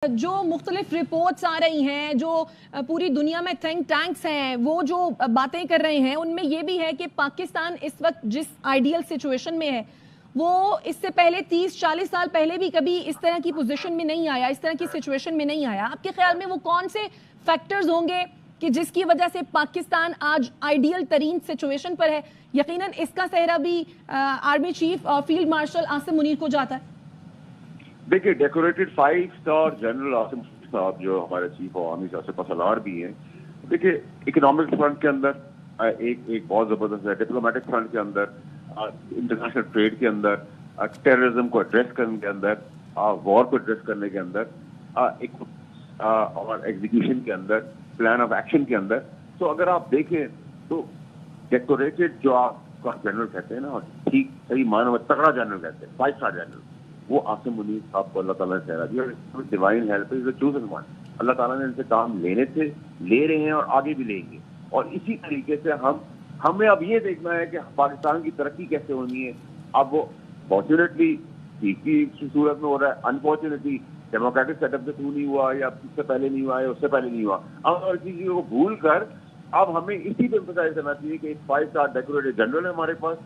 جو مختلف رپورٹس آ رہی ہیں، جو پوری دنیا میں تھنک ٹینکس ہیں، وہ جو باتیں کر رہے ہیں، ان میں یہ بھی ہے کہ پاکستان اس وقت جس آئیڈیل سچویشن میں ہے وہ اس سے پہلے 30-40 سال پہلے بھی کبھی اس طرح کی پوزیشن میں نہیں آیا، اس طرح کی سچویشن میں نہیں آیا۔ آپ کے خیال میں وہ کون سے فیکٹرز ہوں گے کہ جس کی وجہ سے پاکستان آج آئیڈیل ترین سچویشن پر ہے؟ یقیناً اس کا سہرا بھی army chief field marshal Asim Munir کو جاتا ہے۔ دیکھیے، ڈیکوریٹڈ 5 اسٹار جنرل عاصم صاحب جو ہمارے چیف عوامی سیاست سالار بھی ہیں، دیکھیے اکنامک فرنٹ کے اندر ایک بہت زبردست ہے، ڈپلومیٹک فرنٹ کے اندر، انٹرنیشنل ٹریڈ کے اندر، ٹیررزم کو ایڈریس کرنے کے اندر، وار کو ایڈریس کرنے کے اندر، اور ایگزیکیوشن کے اندر، پلان آف ایکشن کے اندر۔ تو اگر آپ دیکھیں تو ڈیکوریٹڈ جو آپ کا جنرل کہتے ہیں نا، ٹھیک صحیح معنی میں تگڑا جنرل کہتے ہیں، 5 اسٹار جنرل، وہ عاصم منیر صاحب کو اللہ تعالیٰ نے ٹھہرا دیا۔ ڈیوائن ہیلپ از اے چوزن ون۔ اللہ تعالیٰ نے ان سے کام لینے تھے، لے رہے ہیں اور آگے بھی لیں گے۔ اور اسی طریقے سے ہمیں اب یہ دیکھنا ہے کہ پاکستان کی ترقی کیسے ہونی ہے۔ اب وہ فارچونیٹلی ٹھیک کی صورت میں ہو رہا ہے، انفارچونیٹلی ڈیموکریٹک سیٹ اپ سے نہیں ہوا، یا اس سے پہلے نہیں ہوا، یا اس سے پہلے نہیں ہوا۔ اب اور اسی چیزوں کو بھول کر اب ہمیں اسی پہ امفسائز کرنا چاہیے کہ ایک 5 اسٹار ڈیکوریٹڈ جنرل ہے ہمارے پاس،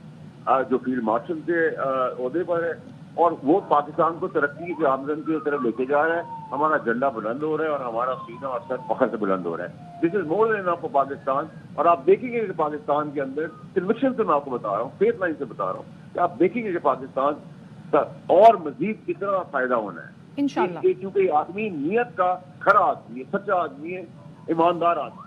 جو فیلڈ مارشل کے عہدے پر ہے، اور وہ پاکستان کو ترقی کے آمدن کی طرف لے کے جا رہا ہے۔ ہمارا جھنڈا بلند ہو رہا ہے اور ہمارا سینہ اور سر فخر سے بلند ہو رہا ہے۔ دس از مور دین انف فار پاکستان۔ اور آپ دیکھیں گے کہ پاکستان کے اندر کنوکشن سے میں آپ کو بتا رہا ہوں، فیتھ لائن سے بتا رہا ہوں، کہ آپ دیکھیں گے کہ پاکستان کا اور مزید کتنا فائدہ ہونا ہے انشاءاللہ، کیونکہ یہ آدمی نیت کا کھرا آدمی ہے، سچا آدمی ہے، ایماندار آدمی۔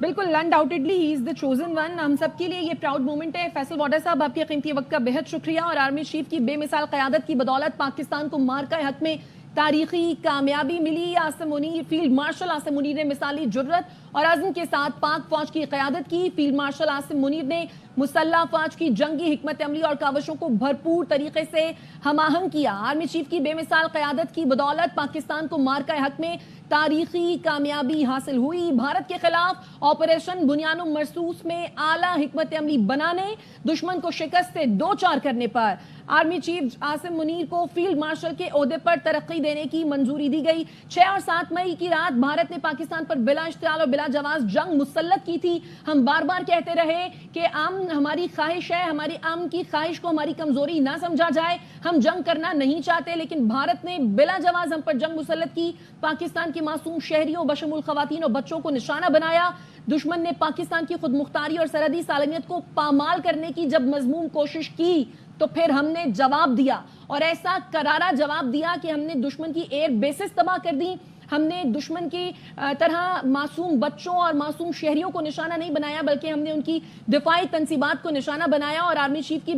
بالکل، انڈاؤٹڈلی ہی از دی چوزن ون۔ ہم سب کے لیے یہ پراؤڈ مومنٹ ہے۔ فیصل واڈر صاحب، آپ کے قیمتی وقت کا بہت شکریہ، اور آرمی چیف کی بے مثال قیادت کی بدولت پاکستان کو مارکہ حق میں تاریخی کامیابی ملی۔ عاصم منیر، فیلڈ مارشل عاصم منیر نے مثالی جرت اور عزم کے ساتھ پاک فوج کی قیادت کی۔ فیلڈ مارشل عاصم منیر نے مسلح فوج کی جنگی حکمت عملی اور کاوشوں کو بھرپور طریقے سے ہم آہنگ کیا۔ آرمی چیف کی بے مثال قیادت کی بدولت پاکستان کو مارکہ حق میں تاریخی کامیابی حاصل ہوئی۔ بھارت کے خلاف آپریشن بنیان مرصوص میں اعلیٰ حکمت عملی بنانے، دشمن کو شکست سے دوچار کرنے پر آرمی چیف عاصم منیر کو فیلڈ مارشل کے عہدے پر ترقی دینے کی منظوری دی گئی۔ 6 اور 7 مئی کی رات بھارت نے پاکستان پر بلا اشتعال اور بلا جواز جنگ مسلط کی تھی۔ ہم بار بار کہتے رہے کہ امن ہماری خواہش ہے، ہماری امن کی خواہش کو ہماری کمزوری نہ سمجھا جائے، ہم جنگ کرنا نہیں چاہتے، لیکن بھارت نے بلا جواز ہم پر جنگ مسلط کی، پاکستان کے معصوم شہریوں بشمول خواتین اور بچوں کو نشانہ بنایا۔ دشمن نے پاکستان کی خود مختاری اور سرحدی سالمیت کو پامال کرنے کی جب مذموم کوشش کی تو پھر ہم نے جواب دیا، اور ایسا کرارا جواب دیا کہ ہم نے دشمن کی ایئر بیسز تباہ کر دی۔ ہم نے دشمن کی طرح معصوم بچوں اور معصوم شہریوں کو نشانہ نہیں بنایا، بلکہ ہم نے ان کی دفاعی تنصیبات کو نشانہ بنایا، اور آرمی چیف کی